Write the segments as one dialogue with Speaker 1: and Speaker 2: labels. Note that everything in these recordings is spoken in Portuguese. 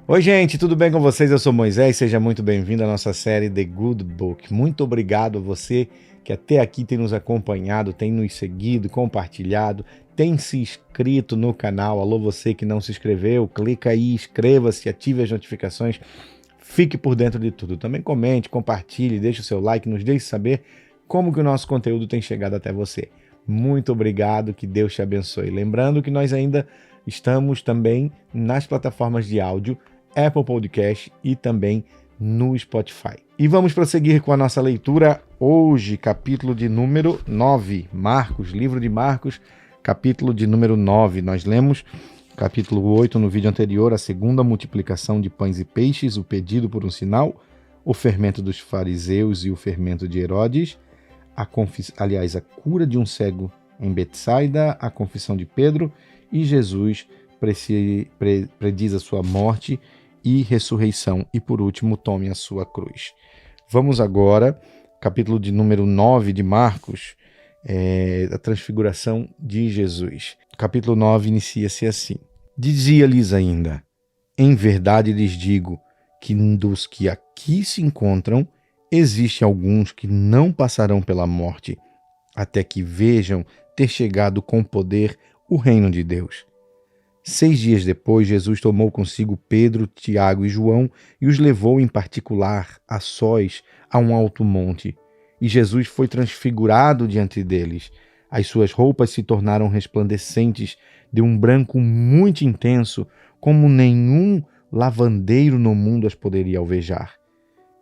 Speaker 1: Oi, gente, tudo bem com vocês? Eu sou Moisés, seja muito bem-vindo à nossa série The Good Book. Muito obrigado a você que até aqui tem nos acompanhado, tem nos seguido, compartilhado, tem se inscrito no canal. Alô, você que não se inscreveu, clica aí, inscreva-se, ative as notificações, fique por dentro de tudo. Também comente, compartilhe, deixe o seu like, nos deixe saber como que o nosso conteúdo tem chegado até você. Muito obrigado, que Deus te abençoe. Lembrando que nós ainda estamos também nas plataformas de áudio, Apple Podcast e também no Spotify. E vamos prosseguir com a nossa leitura hoje, capítulo de número 9, Marcos, livro de Marcos, capítulo de número 9. Nós lemos capítulo 8 no vídeo anterior, a segunda multiplicação de pães e peixes, o pedido por um sinal, o fermento dos fariseus e o fermento de Herodes, a cura de um cego em Betsaida, a confissão de Pedro, e Jesus prediz a sua morte e ressurreição, e por último, tome a sua cruz. Vamos agora, capítulo de número 9 de Marcos, a transfiguração de Jesus. O capítulo 9 inicia-se assim: Dizia-lhes ainda: em verdade lhes digo que dos que aqui se encontram, existem alguns que não passarão pela morte, até que vejam ter chegado com poder o reino de Deus. 6 dias depois, Jesus tomou consigo Pedro, Tiago e João e os levou em particular, a sós, a um alto monte. E Jesus foi transfigurado diante deles. As suas roupas se tornaram resplandecentes, de um branco muito intenso, como nenhum lavandeiro no mundo as poderia alvejar.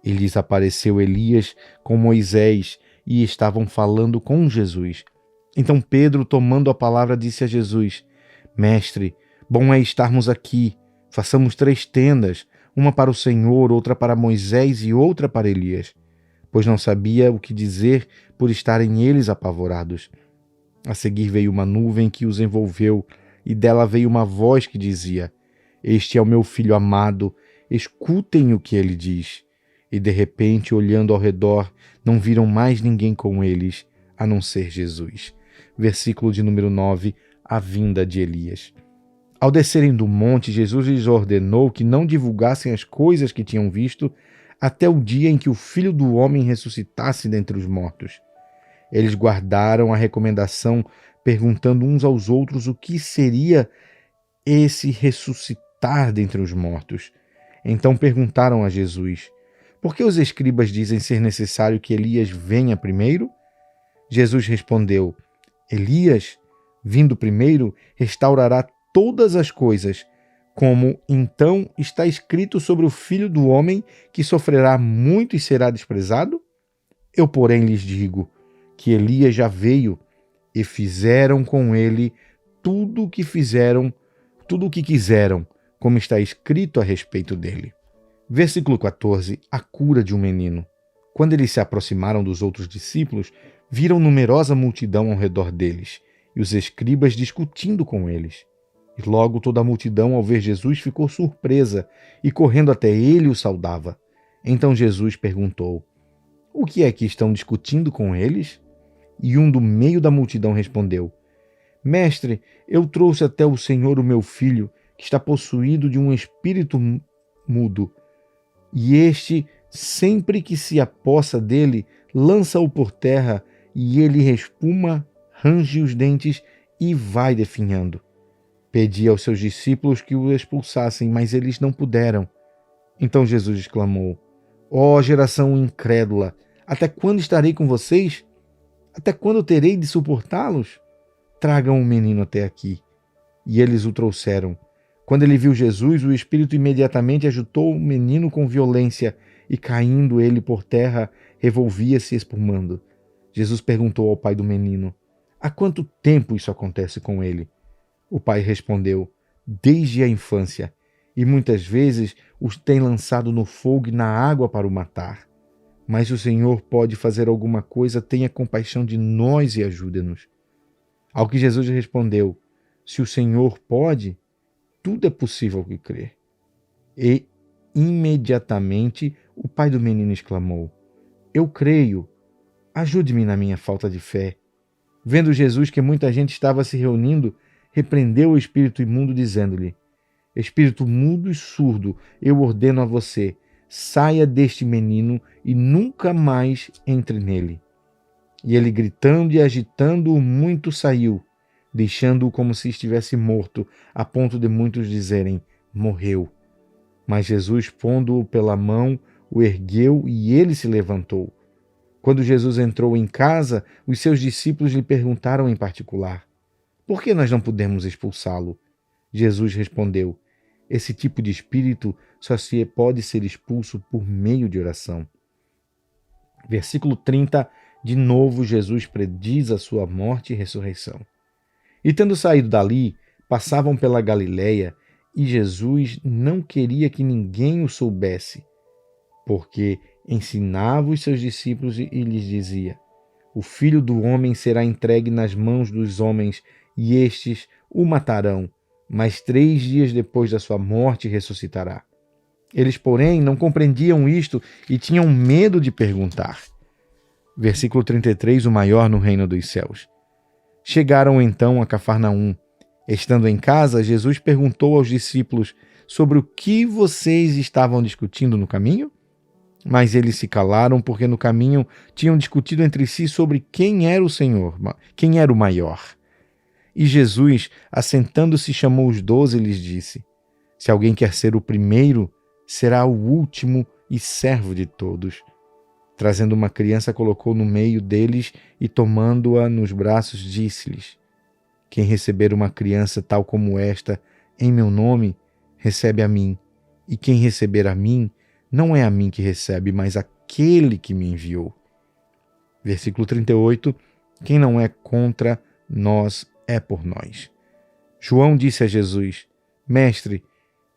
Speaker 1: E lhes apareceu Elias com Moisés e estavam falando com Jesus. Então Pedro, tomando a palavra, disse a Jesus: Mestre, bom é estarmos aqui. Façamos 3 tendas, uma para o Senhor, outra para Moisés e outra para Elias. Pois não sabia o que dizer por estarem eles apavorados. A seguir veio uma nuvem que os envolveu, e dela veio uma voz que dizia: Este é o meu filho amado, escutem o que ele diz. E de repente, olhando ao redor, não viram mais ninguém com eles, a não ser Jesus. Versículo de número 9, a vinda de Elias. Ao descerem do monte, Jesus lhes ordenou que não divulgassem as coisas que tinham visto até o dia em que o Filho do Homem ressuscitasse dentre os mortos. Eles guardaram a recomendação, perguntando uns aos outros o que seria esse ressuscitar dentre os mortos. Então perguntaram a Jesus: por que os escribas dizem ser necessário que Elias venha primeiro? Jesus respondeu: Elias, vindo primeiro, restaurará todas as coisas, como então está escrito sobre o Filho do Homem, que sofrerá muito e será desprezado? Eu, porém, lhes digo que Elias já veio e fizeram com ele tudo o que quiseram, como está escrito a respeito dele. Versículo 14, a cura de um menino. Quando eles se aproximaram dos outros discípulos, viram numerosa multidão ao redor deles, e os escribas discutindo com eles. E logo toda a multidão, ao ver Jesus, ficou surpresa, e correndo até ele o saudava. Então Jesus perguntou: o que é que estão discutindo com eles? E um do meio da multidão respondeu: Mestre, eu trouxe até o Senhor o meu filho, que está possuído de um espírito mudo. E este, sempre que se apossa dele, lança-o por terra, e ele respuma, range os dentes e vai definhando. Pedi aos seus discípulos que o expulsassem, mas eles não puderam. Então Jesus exclamou: ó geração incrédula, até quando estarei com vocês? Até quando terei de suportá-los? Tragam o menino até aqui. E eles o trouxeram. Quando ele viu Jesus, o espírito imediatamente agitou o menino com violência, e caindo ele por terra, revolvia-se espumando. Jesus perguntou ao pai do menino: há quanto tempo isso acontece com ele? O pai respondeu: desde a infância, e muitas vezes os tem lançado no fogo e na água para o matar. Mas se o Senhor pode fazer alguma coisa, tenha compaixão de nós e ajude-nos. Ao que Jesus respondeu: se o Senhor pode, tudo é possível que crer. E imediatamente o pai do menino exclamou: eu creio, ajude-me na minha falta de fé. Vendo Jesus que muita gente estava se reunindo, repreendeu o espírito imundo, dizendo-lhe: Espírito mudo e surdo, eu ordeno a você, saia deste menino e nunca mais entre nele. E ele, gritando e agitando-o muito, saiu, deixando-o como se estivesse morto, a ponto de muitos dizerem: morreu. Mas Jesus, pondo-o pela mão, o ergueu e ele se levantou. Quando Jesus entrou em casa, os seus discípulos lhe perguntaram em particular: por que nós não pudemos expulsá-lo? Jesus respondeu: esse tipo de espírito só se pode ser expulso por meio de oração. Versículo 30, de novo Jesus prediz a sua morte e ressurreição. E tendo saído dali, passavam pela Galileia, e Jesus não queria que ninguém o soubesse, porque ensinava os seus discípulos e lhes dizia: o Filho do Homem será entregue nas mãos dos homens, e estes o matarão, mas 3 dias depois da sua morte ressuscitará. Eles, porém, não compreendiam isto e tinham medo de perguntar. Versículo 33, o maior no reino dos céus. Chegaram então a Cafarnaum. Estando em casa, Jesus perguntou aos discípulos sobre o que vocês estavam discutindo no caminho. Mas eles se calaram, porque no caminho tinham discutido entre si sobre quem era o Senhor, quem era o maior. E Jesus, assentando-se, chamou os 12 e lhes disse: se alguém quer ser o primeiro, será o último e servo de todos. Trazendo uma criança, colocou no meio deles e, tomando-a nos braços, disse-lhes: quem receber uma criança tal como esta, em meu nome, recebe a mim. E quem receber a mim, não é a mim que recebe, mas aquele que me enviou. Versículo 38. Quem não é contra nós é por nós. João disse a Jesus: mestre,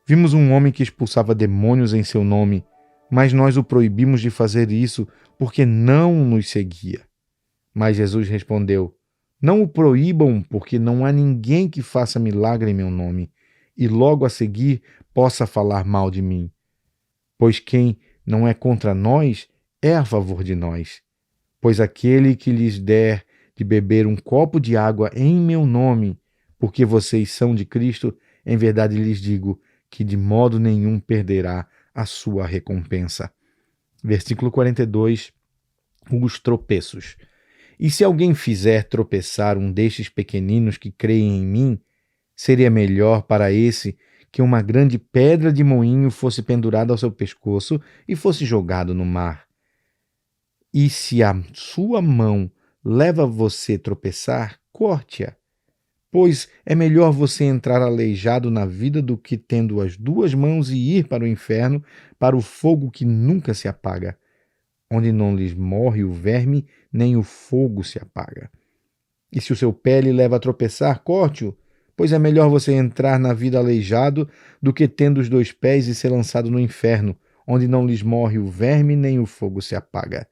Speaker 1: vimos um homem que expulsava demônios em seu nome, mas nós o proibimos de fazer isso porque não nos seguia. Mas Jesus respondeu: não o proíbam, porque não há ninguém que faça milagre em meu nome e logo a seguir possa falar mal de mim. Pois quem não é contra nós é a favor de nós. Pois aquele que lhes der de beber um copo de água em meu nome, porque vocês são de Cristo, em verdade lhes digo que de modo nenhum perderá a sua recompensa. Versículo 42, os tropeços. E se alguém fizer tropeçar um destes pequeninos que creem em mim, seria melhor para esse que uma grande pedra de moinho fosse pendurada ao seu pescoço e fosse jogado no mar. E se a sua mão leva você a tropeçar, corte-a. Pois é melhor você entrar aleijado na vida do que tendo as 2 mãos e ir para o inferno, para o fogo que nunca se apaga, onde não lhes morre o verme, nem o fogo se apaga. E se o seu pé lhe leva a tropeçar, corte-o, pois é melhor você entrar na vida aleijado do que tendo os 2 pés e ser lançado no inferno, onde não lhes morre o verme, nem o fogo se apaga.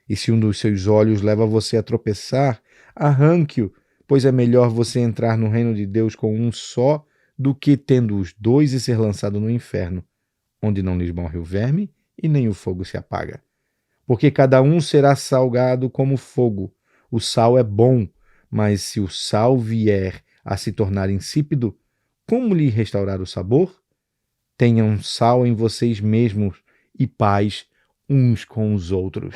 Speaker 1: E se um dos seus olhos leva você a tropeçar, arranque-o, pois é melhor você entrar no reino de Deus com um só, do que tendo os 2 e ser lançado no inferno, onde não lhes morre o verme e nem o fogo se apaga. Porque cada um será salgado como fogo. O sal é bom, mas se o sal vier a se tornar insípido, como lhe restaurar o sabor? Tenham sal em vocês mesmos e paz uns com os outros.